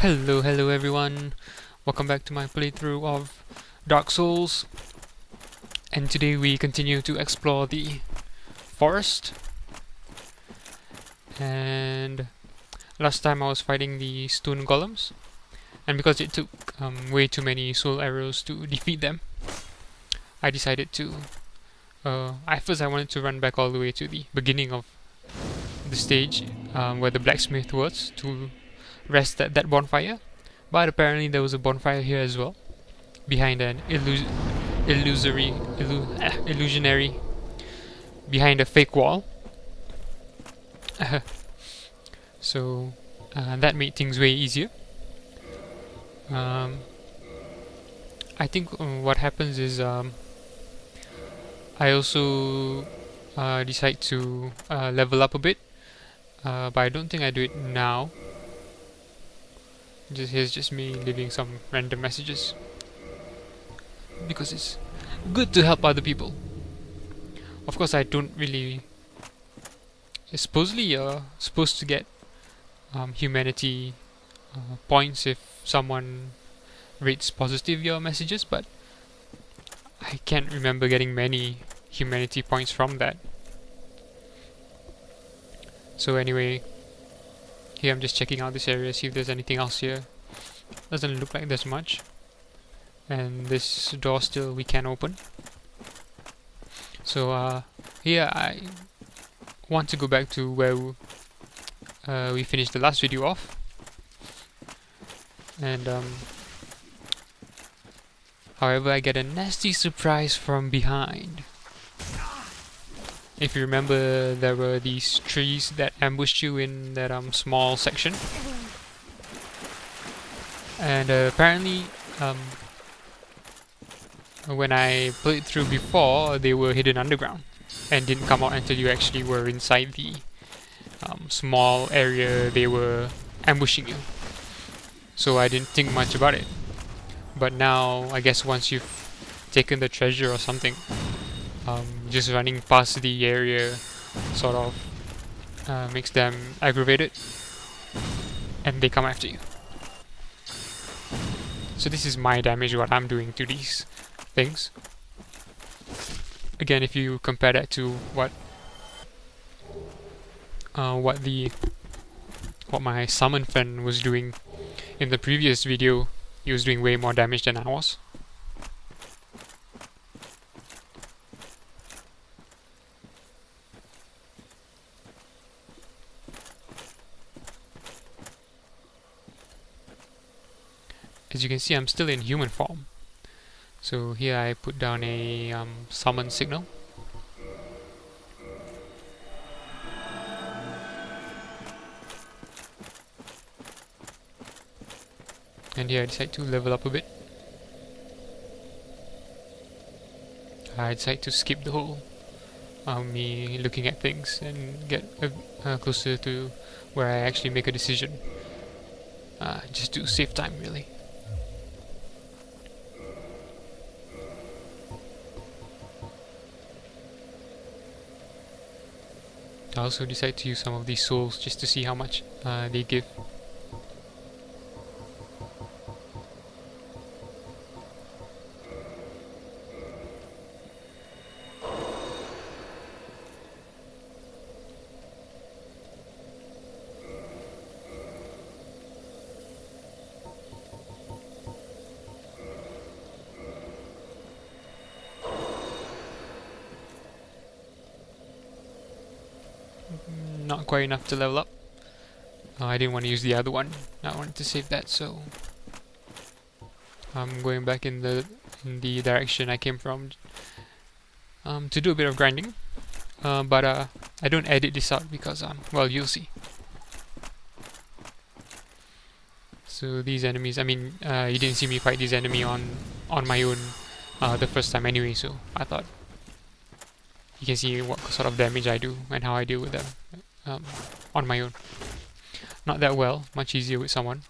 Hello everyone. Welcome back to my playthrough of Dark Souls. And today we continue to explore the forest. And last time I was fighting the stone golems, and because it took way too many soul arrows to defeat them, I decided to. At first, I wanted to run back all the way to the beginning of the stage, where the blacksmith was, to rest at that bonfire. But apparently there was a bonfire here as well, behind an illusionary, behind a fake wall. So that made things way easier. Um, I think what happens is I also decide to level up a bit, but I don't think I do it now. Here's just me leaving some random messages because it's good to help other people. Of course, I don't really. Supposedly, you're supposed to get humanity points if someone rates positive your messages, but I can't remember getting many humanity points from that. So anyway, here I'm just checking out this area, see if there's anything else here. Doesn't look like there's much. And this door still we can open. So here I want to go back to where we finished the last video off. And however, I get a nasty surprise from behind. If you remember, there were these trees that ambushed you in that small section. And apparently, when I played through before, they were hidden underground and didn't come out until you actually were inside the small area they were ambushing you. So I didn't think much about it. But now, I guess once you've taken the treasure or something, just running past the area sort of makes them aggravated, and they come after you. So this is my damage, what I'm doing to these things. Again, if you compare that to what my summon friend was doing in the previous video, he was doing way more damage than I was. As you can see, I'm still in human form. So here I put down a summon signal. And here I decide to level up a bit. I decide to skip the whole me looking at things and get closer to where I actually make a decision. Just to save time, really. I also decide to use some of these souls just to see how much they give. Not quite enough to level up. I didn't want to use the other one. I wanted to save that, so I'm going back in the direction I came from to do a bit of grinding. But I don't edit this out because well, you'll see. So these enemies, I mean, you didn't see me fight this enemy on my own the first time anyway, so I thought you can see what sort of damage I do and how I deal with them on my own. Not that well, much easier with someone.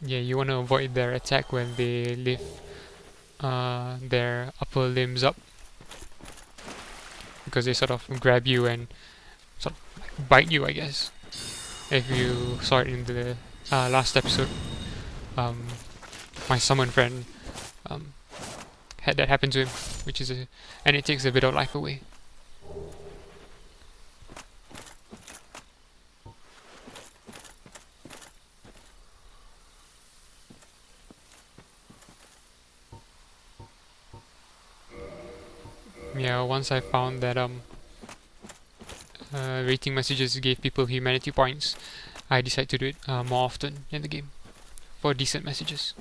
Yeah, you want to avoid their attack when they lift their upper limbs up, because they sort of grab you and sort of like bite you, I guess. If you saw it in the last episode, um, my summon friend um, had that happen to him, and it takes a bit of life away. Yeah, once I found that rating messages gave people humanity points, I decided to do it more often in the game for decent messages.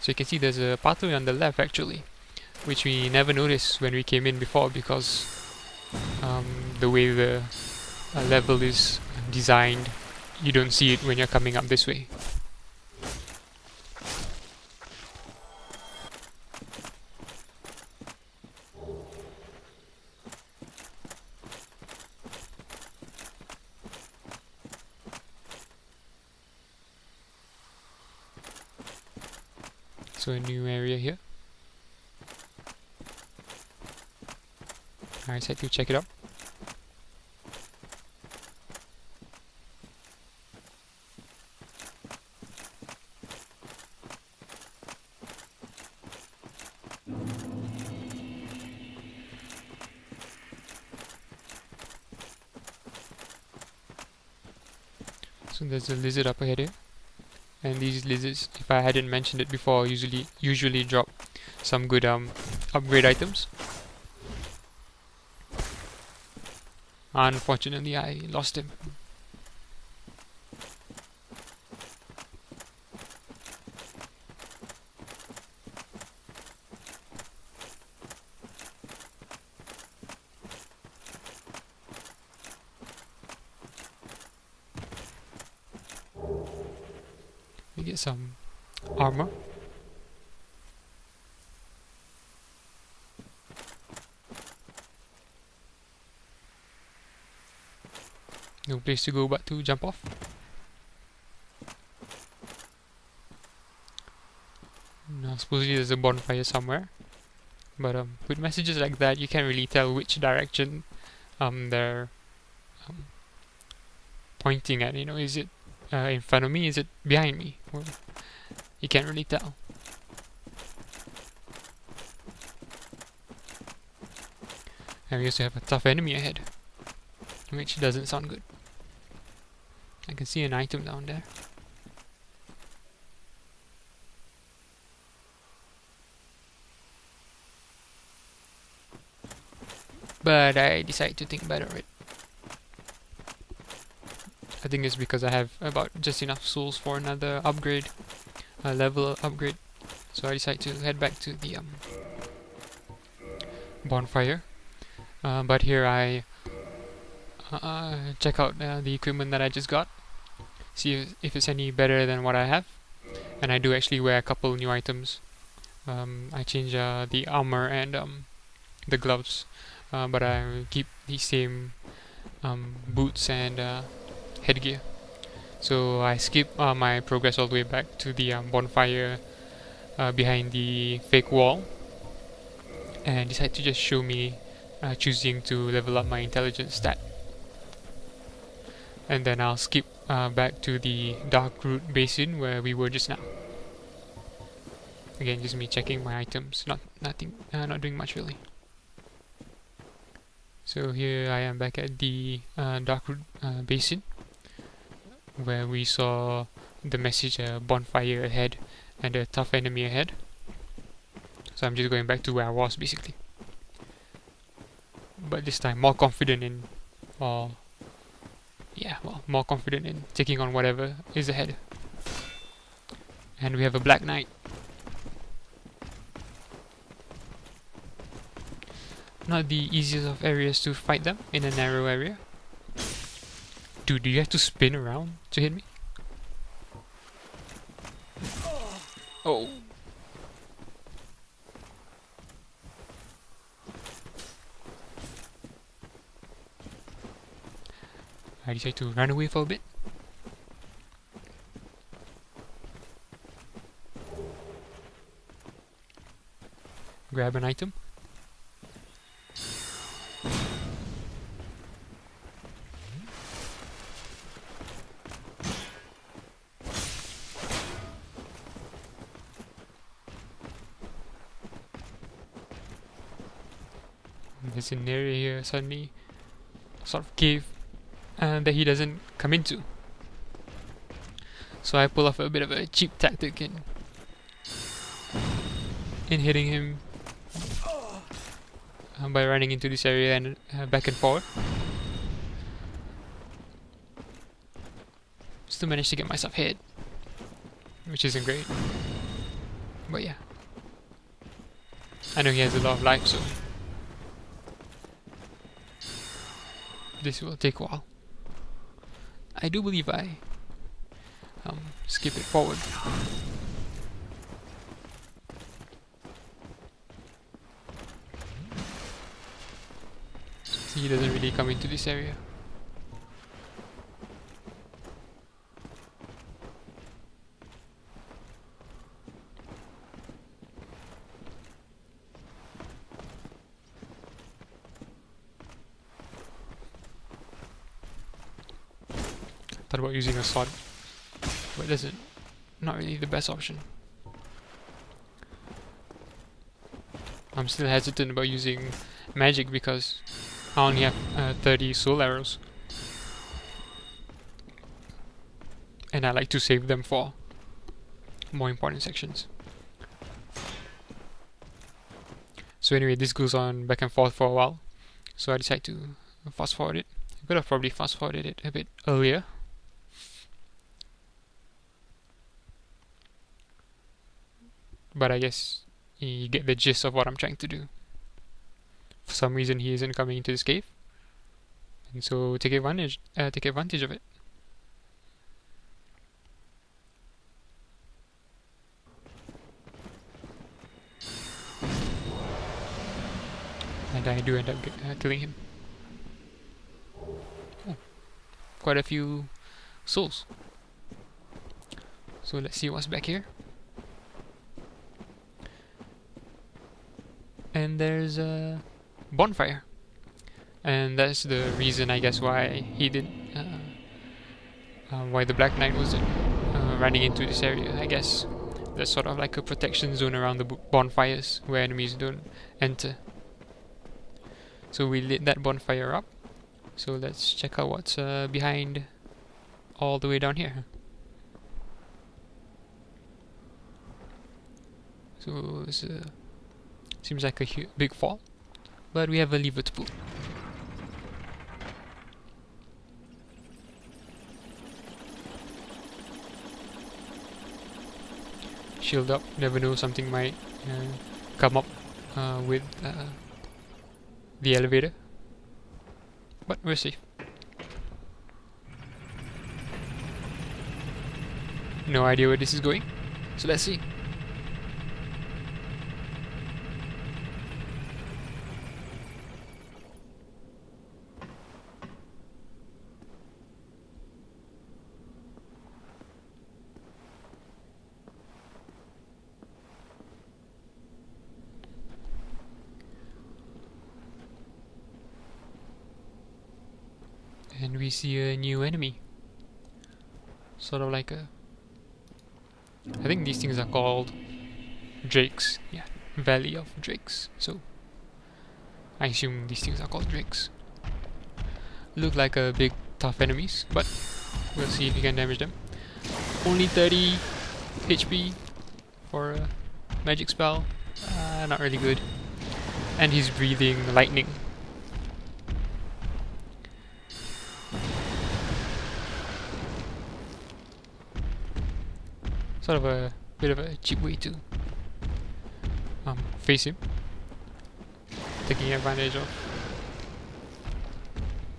So you can see there's a pathway on the left actually, which we never noticed when we came in before, because the way the level is designed, you don't see it when you're coming up this way. So a new area here. I decided to check it out. So there's a lizard up ahead here, and these lizards, if I hadn't mentioned it before, usually drop some good upgrade items. Unfortunately, I lost him. We get some armor. No place to go but to jump off. Now supposedly there's a bonfire somewhere, but with messages like that you can't really tell which direction they're pointing at. You know, is it in front of me? Is it behind me? Well, you can't really tell. And we also have a tough enemy ahead, which doesn't sound good. I can see an item down there. But I decided to think better of it. I think it's because I have about just enough souls for another upgrade, a level upgrade. So I decided to head back to the bonfire. But here I check out the equipment that I just got, see if it's any better than what I have. And I do actually wear a couple new items. I change the armor and the gloves, but I keep the same boots and headgear. So I skip my progress all the way back to the bonfire behind the fake wall, and decide to just show me choosing to level up my intelligence stat. And then I'll skip back to the Darkroot Basin where we were just now. Again, just me checking my items, not doing much really. So here I am back at the Darkroot Basin, where we saw the message bonfire ahead and a tough enemy ahead. So I'm just going back to where I was basically, but this time more confident in, more confident in taking on whatever is ahead. And we have a Black Knight. Not the easiest of areas to fight them in a narrow area. Dude, do you have to spin around to hit me? Oh. I decided to run away for a bit. grab an item. There's an area here suddenly, sort of cave, that he doesn't come into. So I pull off a bit of a cheap tactic in hitting him by running into this area and back and forward. Still managed to get myself hit, which isn't great. But yeah, I know he has a lot of life, so this will take a while. I do believe I skip it forward. So he doesn't really come into this area. Thought about using a sword, but that's not really the best option. I'm still hesitant about using magic because I only have 30 soul arrows, and I like to save them for more important sections. So anyway, this goes on back and forth for a while, so I decide to fast forward it. I could have probably fast forwarded it a bit earlier. But I guess you get the gist of what I'm trying to do. For some reason he isn't coming into this cave, and so take advantage of it. And I do end up killing him. Oh, quite a few souls. So let's see what's back here. And there's a bonfire, and that's the reason, I guess, why he did, why the Black Knight was running into this area. I guess there's sort of like a protection zone around the bonfires where enemies don't enter. So we lit that bonfire up. So let's check out what's behind all the way down here. So it's seems like a big fall, but we have a lever to pull. Shield up, never know, something might come up with the elevator, but we're safe. No idea where this is going, so let's see. And we see a new enemy. Sort of like a... I think these things are called drakes. Yeah, Valley of Drakes. So I assume these things are called drakes. Look like a big tough enemies, but we'll see if we can damage them. Only 30 HP for a magic spell. Not really good. And he's breathing lightning. Sort of a bit of a cheap way to face him, taking advantage of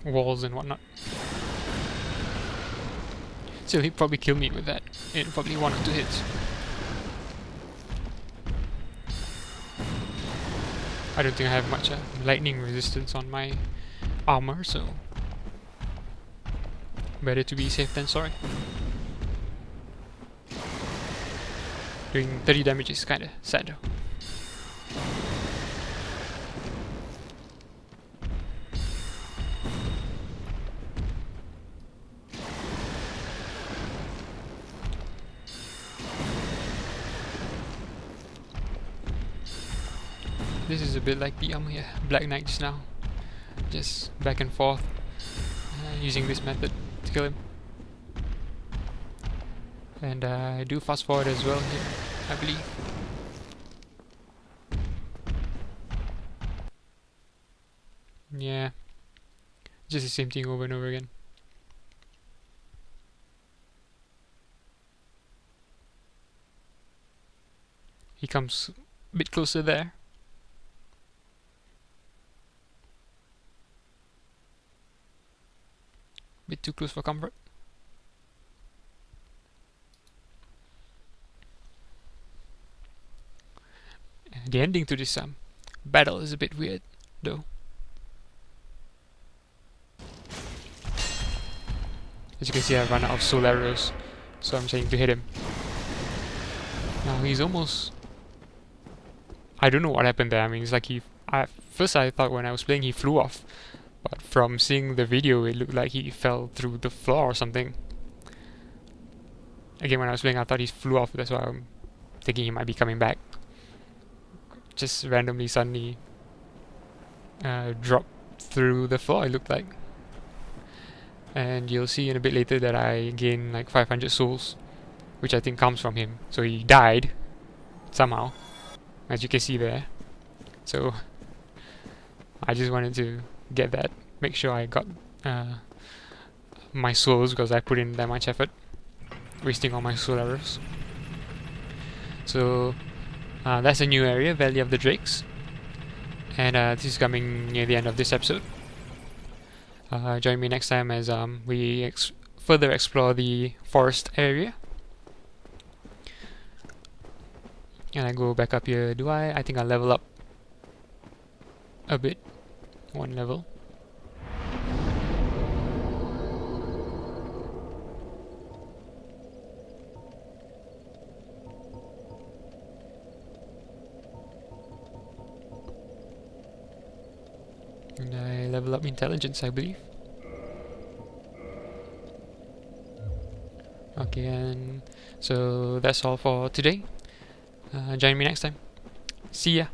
walls and whatnot. Still, he'd probably kill me with that in probably 1 or 2 hits. I don't think I have much lightning resistance on my armor, so better to be safe than sorry. Doing 30 damage is kinda sad though. This is a bit like the Black Knight just now. Just back and forth, using this method to kill him. And I do fast forward as well here, I believe. Yeah, just the same thing over and over again. He comes a bit closer there. Bit too close for comfort. The ending to this battle is a bit weird, though. As you can see, I run out of soul arrows, so I'm trying to hit him. Now he's almost... I don't know what happened there. I mean, it's like first I thought when I was playing he flew off, but from seeing the video it looked like he fell through the floor or something. Again, when I was playing I thought he flew off, that's why I'm thinking he might be coming back. Just randomly suddenly dropped through the floor, it looked like. And you'll see in a bit later that I gain like 500 souls, which I think comes from him. So he died somehow, as you can see there. So I just wanted to get that, make sure I got my souls, because I put in that much effort, wasting all my soul arrows. So that's a new area, Valley of the Drakes, and this is coming near the end of this episode. Join me next time as we further explore the forest area. And I go back up here. I think I'll level up a bit. One level. And I level up intelligence, I believe. Okay, and so that's all for today. Join me next time. See ya!